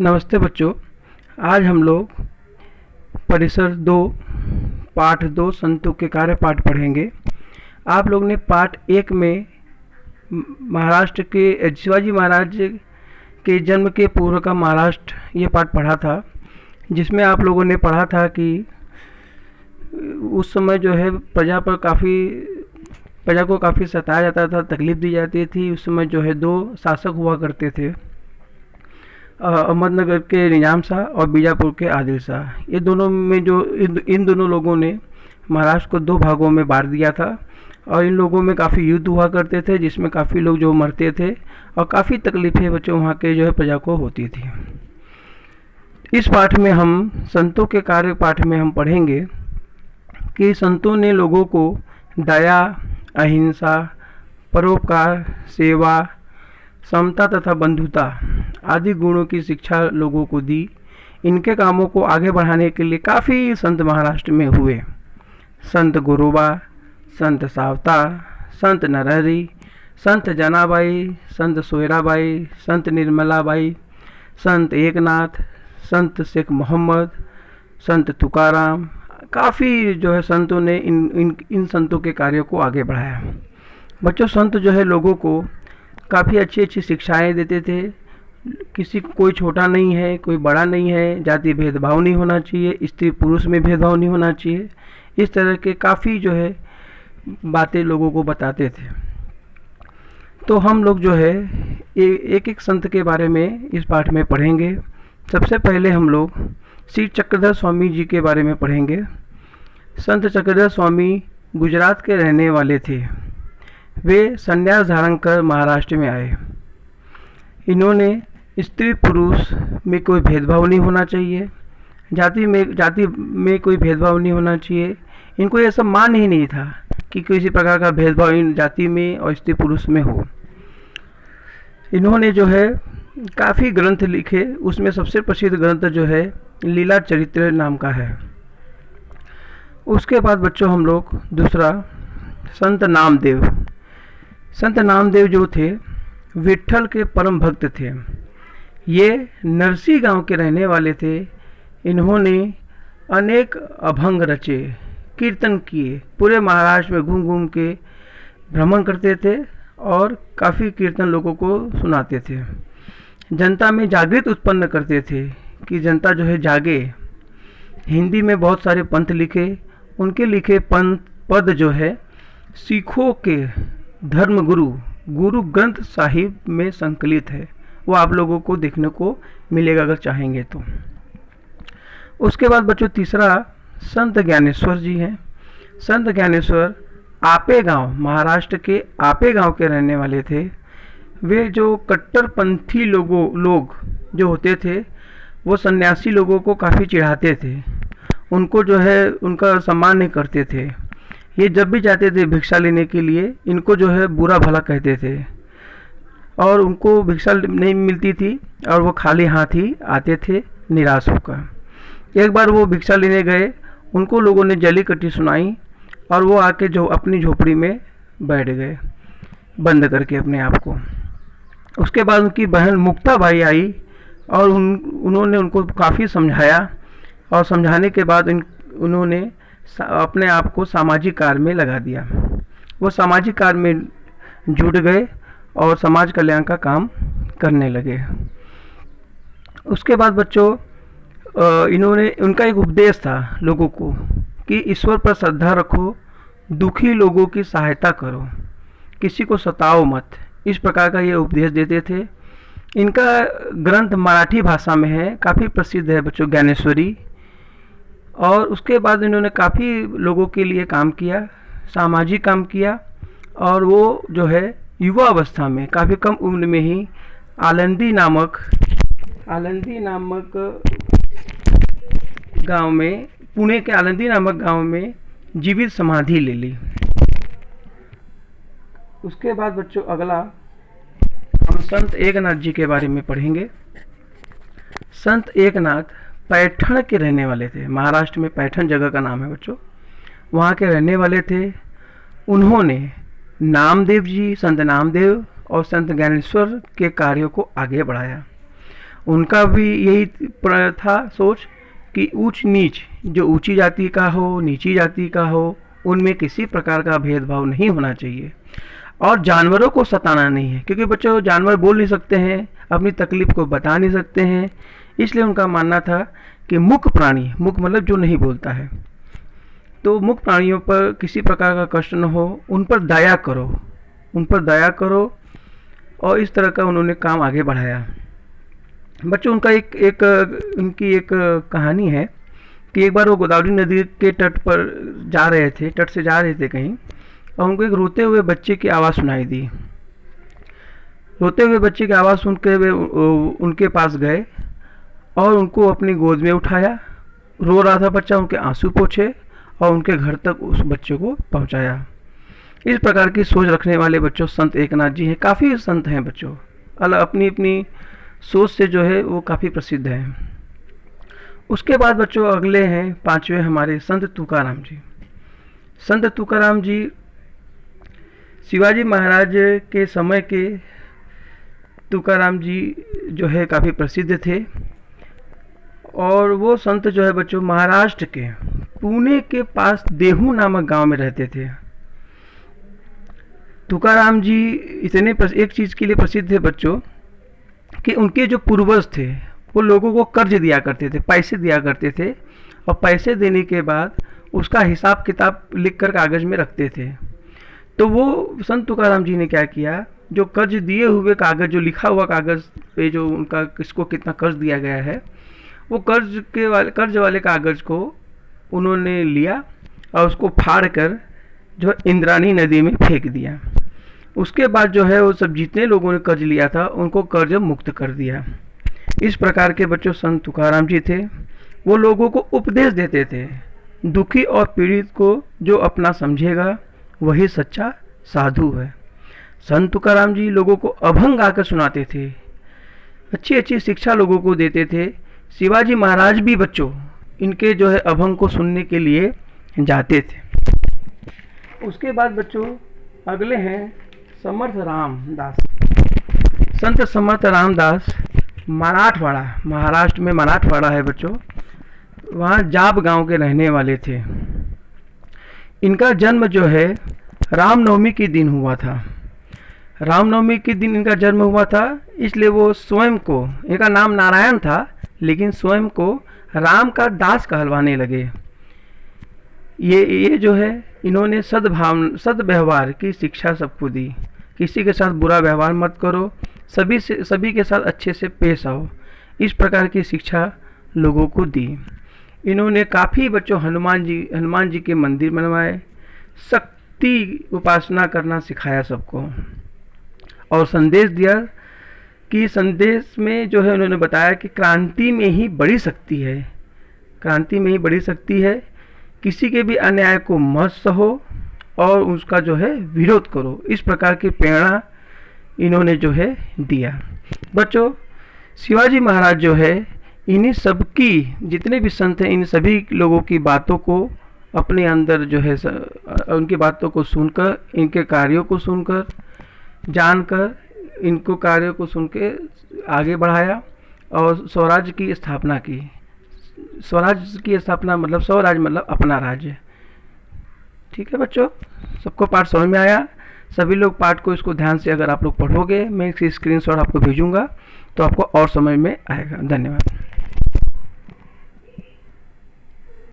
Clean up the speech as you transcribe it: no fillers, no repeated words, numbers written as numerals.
नमस्ते बच्चों। आज हम लोग परिसर 2 पाठ 2 संतों के कार्य पाठ पढ़ेंगे। आप लोग ने पाठ 1 में महाराष्ट्र के शिवाजी महाराज के जन्म के पूर्व का महाराष्ट्र ये पाठ पढ़ा था, जिसमें आप लोगों ने पढ़ा था कि उस समय जो है प्रजा को काफ़ी सताया जाता था, तकलीफ़ दी जाती थी। उस समय जो है 2 शासक हुआ करते थे, अहमदनगर के निजाम शाह और बीजापुर के आदिल शाह। ये दोनों में जो इन दोनों लोगों ने महाराष्ट्र को 2 भागों में बांट दिया था और इन लोगों में काफ़ी युद्ध हुआ करते थे, जिसमें काफ़ी लोग जो मरते थे और काफ़ी तकलीफ़ें बच्चों वहाँ के जो है प्रजा को होती थी। इस पाठ में हम संतों के कार्य पाठ में हम पढ़ेंगे कि संतों ने लोगों को दया, अहिंसा, परोपकार, सेवा, समता तथा बंधुता आदि गुणों की शिक्षा लोगों को दी। इनके कामों को आगे बढ़ाने के लिए काफ़ी संत महाराष्ट्र में हुए। संत गुरुबा, संत सावता, संत नरहरि, संत जनाबाई, संत सोयराबाई, संत निर्मलाबाई, संत एकनाथ, संत शेख मोहम्मद, संत तुकाराम, काफ़ी जो है संतों ने इन संतों के कार्यों को आगे बढ़ाया। बच्चों, संत जो है लोगों को काफ़ी अच्छी अच्छी शिक्षाएं देते थे। किसी कोई छोटा नहीं है, कोई बड़ा नहीं है, जाति भेदभाव नहीं होना चाहिए, स्त्री पुरुष में भेदभाव नहीं होना चाहिए। इस तरह के काफ़ी जो है बातें लोगों को बताते थे। तो हम लोग जो है एक एक संत के बारे में इस पाठ में पढ़ेंगे। सबसे पहले हम लोग श्री चक्रधर स्वामी जी के बारे में पढ़ेंगे। संत चक्रधर स्वामी गुजरात के रहने वाले थे। वे संन्यास धारण कर महाराष्ट्र में आए। इन्होंने स्त्री पुरुष में कोई भेदभाव नहीं होना चाहिए, जाति में कोई भेदभाव नहीं होना चाहिए। इनको ये सब मान ही नहीं था कि किसी प्रकार का भेदभाव इन जाति में और स्त्री पुरुष में हो। इन्होंने जो है काफ़ी ग्रंथ लिखे। उसमें सबसे प्रसिद्ध ग्रंथ जो है लीला चरित्र नाम का है। उसके बाद बच्चों हम लोग दूसरा संत नामदेव। संत नामदेव जो थे विट्ठल के परम भक्त थे। ये नरसी गांव के रहने वाले थे। इन्होंने अनेक अभंग रचे, कीर्तन किए, पूरे महाराष्ट्र में घूम घूम के भ्रमण करते थे और काफ़ी कीर्तन लोगों को सुनाते थे। जनता में जागृत उत्पन्न करते थे कि जनता जो है जागे। हिंदी में बहुत सारे पंथ लिखे। उनके लिखे पद जो है सिखों के धर्म गुरु ग्रंथ साहिब में संकलित है। वो आप लोगों को देखने को मिलेगा अगर चाहेंगे तो। उसके बाद बच्चों तीसरा संत ज्ञानेश्वर जी हैं। संत ज्ञानेश्वर आपे गांव, महाराष्ट्र के आपे गांव के रहने वाले थे। वे जो कट्टरपंथी लोग जो होते थे वो सन्यासी लोगों को काफ़ी चिढ़ाते थे। उनको जो है उनका सम्मान नहीं करते थे। ये जब भी जाते थे भिक्षा लेने के लिए इनको जो है बुरा भला कहते थे और उनको भिक्षा नहीं मिलती थी और वो खाली हाथ ही आते थे निराश होकर। एक बार वो भिक्षा लेने गए, उनको लोगों ने जली कट्टी सुनाई और वो आके जो अपनी झोपड़ी में बैठ गए बंद करके अपने आप को। उसके बाद उनकी बहन मुक्ताबाई आई और उन्होंने उनको काफ़ी समझाया और समझाने के बाद उन्होंने अपने आप को सामाजिक कार्य में लगा दिया। वो सामाजिक कार्य में जुट गए और समाज कल्याण का काम करने लगे। उसके बाद बच्चों उनका एक उपदेश था लोगों को कि ईश्वर पर श्रद्धा रखो, दुखी लोगों की सहायता करो, किसी को सताओ मत। इस प्रकार का ये उपदेश देते थे। इनका ग्रंथ मराठी भाषा में है, काफ़ी प्रसिद्ध है बच्चों, ज्ञानेश्वरी। और उसके बाद इन्होंने काफ़ी लोगों के लिए काम किया, सामाजिक काम किया। और वो जो है युवा अवस्था में काफ़ी कम उम्र में ही आलंदी नामक गांव में, पुणे के आलंदी नामक गांव में जीवित समाधि ले ली। उसके बाद बच्चों अगला हम संत एकनाथ जी के बारे में पढ़ेंगे। संत एकनाथ पैठण के रहने वाले थे। महाराष्ट्र में पैठण जगह का नाम है बच्चों, वहाँ के रहने वाले थे। उन्होंने नामदेव जी, संत नामदेव और संत ज्ञानेश्वर के कार्यों को आगे बढ़ाया। उनका भी यही था सोच कि ऊंच नीच, जो ऊंची जाति का हो नीची जाति का हो, उनमें किसी प्रकार का भेदभाव नहीं होना चाहिए और जानवरों को सताना नहीं है, क्योंकि बच्चों जानवर बोल नहीं सकते हैं, अपनी तकलीफ को बता नहीं सकते हैं। इसलिए उनका मानना था कि मूक प्राणी, मूक मतलब जो नहीं बोलता है, तो मूक प्राणियों पर किसी प्रकार का कष्ट न हो, उन पर दया करो, उन पर दया करो। और इस तरह का उन्होंने काम आगे बढ़ाया। बच्चों उनका उनकी एक कहानी है कि एक बार वो गोदावरी नदी के तट पर जा रहे थे, तट से जा रहे थे कहीं, और उनको एक रोते हुए बच्चे की आवाज़ सुनाई दी। रोते हुए बच्चे की आवाज़ सुन के वे उनके पास गए और उनको अपनी गोद में उठाया। रो रहा था बच्चा, उनके आंसू पोंछे और उनके घर तक उस बच्चे को पहुंचाया। इस प्रकार की सोच रखने वाले बच्चों संत एकनाथ जी हैं। काफ़ी संत हैं बच्चों, अलग अपनी अपनी सोच से जो है वो काफ़ी प्रसिद्ध हैं। उसके बाद बच्चों अगले हैं पांचवें हमारे संत तुकाराम जी। संत तुकाराम जी शिवाजी महाराज के समय के तुकाराम जी जो है काफ़ी प्रसिद्ध थे। और वो संत जो है बच्चों महाराष्ट्र के पुणे के पास देहू नामक गांव में रहते थे। तुकाराम जी इतने एक चीज़ के लिए प्रसिद्ध थे बच्चों कि उनके जो पूर्वज थे वो लोगों को कर्ज दिया करते थे, पैसे दिया करते थे, और पैसे देने के बाद उसका हिसाब किताब लिख कर कागज़ में रखते थे। तो वो संत तुकाराम जी ने क्या किया, जो कर्ज दिए हुए कागज़, जो लिखा हुआ कागज़ पे जो उनका किसको कितना कर्ज दिया गया है, वो कर्ज वाले कागज़ को उन्होंने लिया और उसको फाड़ कर जो इंद्राणी नदी में फेंक दिया। उसके बाद जो है वो सब जितने लोगों ने कर्ज लिया था उनको कर्ज मुक्त कर दिया। इस प्रकार के बच्चों संत तुकाराम जी थे। वो लोगों को उपदेश देते थे, दुखी और पीड़ित को जो अपना समझेगा वही सच्चा साधु है। संत तुकाराम जी लोगों को अभंग आकर सुनाते थे, अच्छी अच्छी शिक्षा लोगों को देते थे। शिवाजी महाराज भी बच्चों इनके जो है अभंग को सुनने के लिए जाते थे। उसके बाद बच्चों अगले हैं समर्थ रामदास। संत समर्थ रामदास मराठवाड़ा, महाराष्ट्र में मराठवाड़ा है बच्चों, वहाँ जाब गांव के रहने वाले थे। इनका जन्म जो है रामनवमी के दिन हुआ था। रामनवमी के दिन इनका जन्म हुआ था, इसलिए वो स्वयं को, इनका नाम नारायण था लेकिन स्वयं को राम का दास कहलवाने लगे। ये जो है इन्होंने सद्व्यवहार की शिक्षा सबको दी। किसी के साथ बुरा व्यवहार मत करो, सभी के साथ अच्छे से पेश आओ, इस प्रकार की शिक्षा लोगों को दी। इन्होंने काफ़ी बच्चों हनुमान जी के मंदिर बनवाए, शक्ति उपासना करना सिखाया सबको, और संदेश दिया कि संदेश में जो है उन्होंने बताया कि क्रांति में ही बड़ी शक्ति है, क्रांति में ही बड़ी शक्ति है। किसी के भी अन्याय को मत सहो और उसका जो है विरोध करो। इस प्रकार की प्रेरणा इन्होंने जो है दिया। बच्चों शिवाजी महाराज जो है इन्हीं सबकी, जितने भी संत हैं इन सभी लोगों की बातों को अपने अंदर जो है उनकी बातों को सुनकर, इनके कार्यों को सुनकर, जानकर, इनको कार्यों को सुन के आगे बढ़ाया और स्वराज्य की स्थापना की। स्वराज्य की स्थापना मतलब स्वराज मतलब अपना राज्य। ठीक है बच्चों, सबको पाठ समझ में आया? सभी लोग पाठ को इसको ध्यान से अगर आप लोग पढ़ोगे, मैं इसकी स्क्रीनशॉट आपको भेजूंगा तो आपको और समझ में आएगा। धन्यवाद।